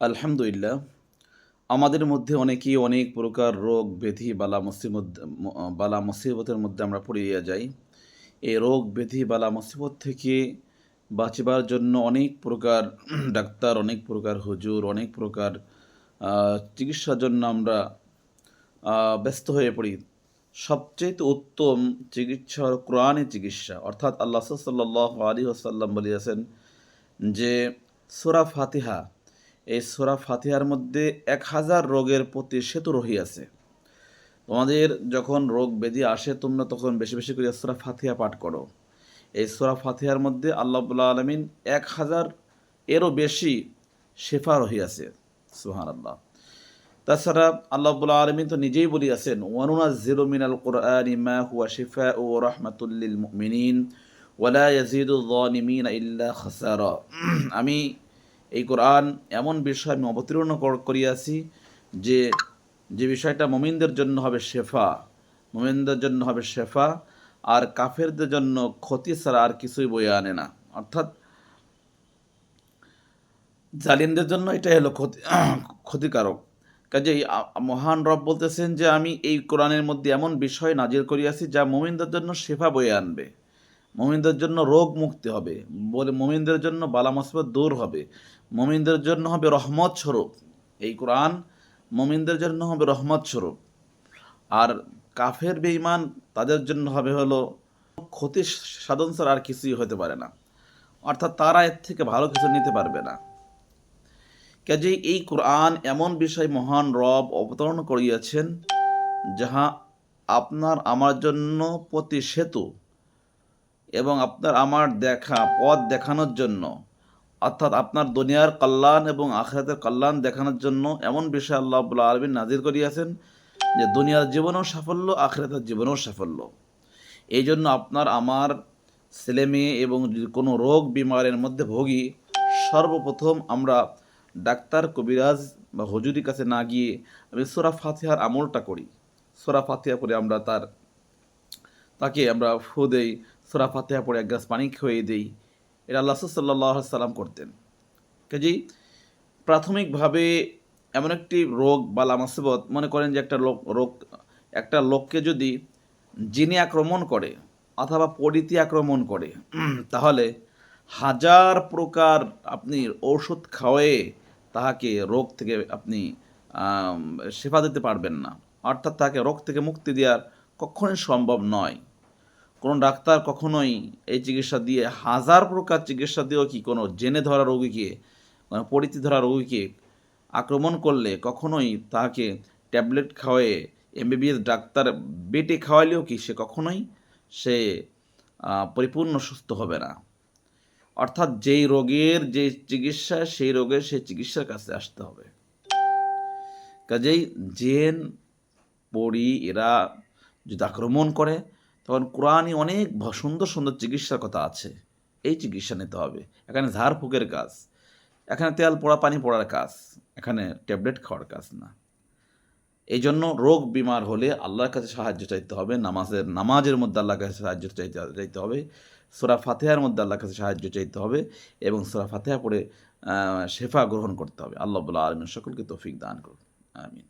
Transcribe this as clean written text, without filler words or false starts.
আলহামদুলিল্লাহ। আমাদের মধ্যে অনেকেই অনেক প্রকার রোগ ব্যাধি বালা মুসিবতের মধ্যে আমরা পড়িয়া যাই। এই রোগ ব্যাধি বালা মুসিবত থেকে বাঁচিবার জন্য অনেক প্রকার ডাক্তার, অনেক প্রকার হুজুর, অনেক প্রকার আ চিকিৎসার জন্য আমরা ব্যস্ত হয়ে পড়ি। সবচাইতে উত্তম চিকিৎসা হলো কোরআনের চিকিৎসা। অর্থাৎ আল্লাহ সাল্লাল্লাহু আলাইহি ওয়াসাল্লাম বলিয়াছেন যে সূরা ফাতিহা, এই সূরা ফাতিহার মধ্যে ১,০০০ রোগের প্রতিষেধ রহিয়াছে। তোমাদের যখন রোগ ব্যাধি আসে তোমরা তখন বেশি, বেশি করে সূরা ফাতিহা পাঠ করো। এই সূরা ফাতিহার মধ্যে আল্লাহ রাব্বুল আলামিন ১,০০০ এরও বেশি শেফা রহিয়াছে। সুবহানাল্লাহ। তাছাড়া আল্লাহ রাব্বুল আলামিন তো নিজেই বলিয়াছেন, ওয়ানুনাজ্জিলু মিনাল কুরআনি মা হুয়া শিফাউ ওয়া রাহমাতুল লিল মুমিনিন ওয়া লা ইয়াজিদুয যালিমিনা ইল্লা খাসারা। আমি এই কোরআন এমন বিষয় আমি অবতীর্ণ করিয়াছি যে যে বিষয়টা মুমিনদের জন্য হবে শেফা, মুমিনদের জন্য হবে শেফা, আর কাফেরদের জন্য ক্ষতি ছাড়া আর কিছুই বয়ে আনে না। অর্থাৎ জালিমদের জন্য এটাই হলো ক্ষতিকারক। কাজেই মহান রব বলতেছেন যে আমি এই কোরআনের মধ্যে এমন বিষয় নাজিল করিয়াছি যা মুমিনদের জন্য শেফা বয়ে আনবে, মুমিনদের জন্য রোগ মুক্তি হবে, বলে মুমিনদের জন্য বালা মুসিবত দূর হবে, মুমিনদের জন্য হবে রহমত স্বরূপ। এই কোরআন মুমিনদের জন্য হবে রহমত স্বরূপ, আর কাফের বেঈমান তাদের জন্য হবে হলো ক্ষতি সাধন ছাড়া আর কিছুই হতে পারে না। অর্থাৎ তারা এর থেকে ভালো কিছু নিতে পারবে না। কাজেই এই কোরআন এমন বিষয় মহান রব অবতরণ করিয়াছেন যাহা আপনার আমার জন্য প্রতি সেতু এবং আপনার আমার দেখা পথ দেখানোর জন্য, অর্থাৎ আপনার দুনিয়ার কল্যাণ এবং আখিরাতের কল্যাণ দেখানোর জন্য এমন বিষয় আল্লাহ রাব্বুল আলামিন নাজিল করিয়াছেন যে দুনিয়ার জীবনেও সাফল্য, আখিরাতের জীবনেও সাফল্য। এই জন্য আপনার আমার ছেলে মেয়ে এবং যদি কোনো রোগ বিমারের মধ্যে ভোগী, সর্বপ্রথম আমরা ডাক্তার কবিরাজ বা হুজুরির কাছে না গিয়ে আমি সূরা ফাতিহার আমলটা করি। সূরা ফাতিহা পড়ে আমরা তাকে আমরা ফু দেই, সূরা ফাতিহা পড়ে এক গ্লাস পানি খাইয়ে দেই। এটা আল্লাহ রাসূল সাল্লাল্লাহু আলাইহি সাল্লাম করতেন। কাজেই প্রাথমিকভাবে এমন একটি রোগ বালা মুসিবত, মনে করেন যে একটা লোককে যদি জিনে আক্রমণ করে অথবা পরিতি আক্রমণ করে, তাহলে হাজার প্রকার আপনি ঔষধ খাওয়ায়ে তাহাকে রোগ থেকে আপনি আম শেফা দিতে পারবেন না। অর্থাৎ তাকে রোগ থেকে মুক্তি দেওয়ার কখনোই সম্ভব নয়। কোনো ডাক্তার কখনোই এই চিকিৎসা দিয়ে, হাজার প্রকার চিকিৎসা দিয়েও কি কোনো জেনে ধরা রোগীকে, পরিচিত ধরা রোগীকে আক্রমণ করলে কখনোই তাহাকে ট্যাবলেট খাওয়ায়ে এমবিবিএস ডাক্তার বেটে খাওয়াইলেও কি সে কখনোই সে পরিপূর্ণ সুস্থ হবে না। অর্থাৎ যেই রোগের যে চিকিৎসা, সেই রোগের সেই চিকিৎসার কাছে আসতে হবে। কাজেই জেন, পড়ি এরা যদি আক্রমণ করে তখন কোরআনে অনেক সুন্দর সুন্দর চিকিৎসার কথা আছে। এই চিকিৎসা নিতে হবে। এখানে ঝাড়ফুঁকের কাজ, এখানে তেল পড়া পানি পড়ার কাজ, এখানে ট্যাবলেট খাওয়ার কাজ না। এই জন্য রোগ বিমার হলে আল্লাহর কাছে সাহায্য চাইতে হবে, নামাজের মধ্যে আল্লাহর কাছে সাহায্য চাইতে হবে, সূরা ফাতিহার মধ্যে আল্লাহর কাছে সাহায্য চাইতে হবে এবং সূরা ফাতিহা পড়ে শেফা গ্রহণ করতে হবে। আল্লাহ রাব্বুল আলামিন সকলকে তৌফিক দান করুন। আমিন।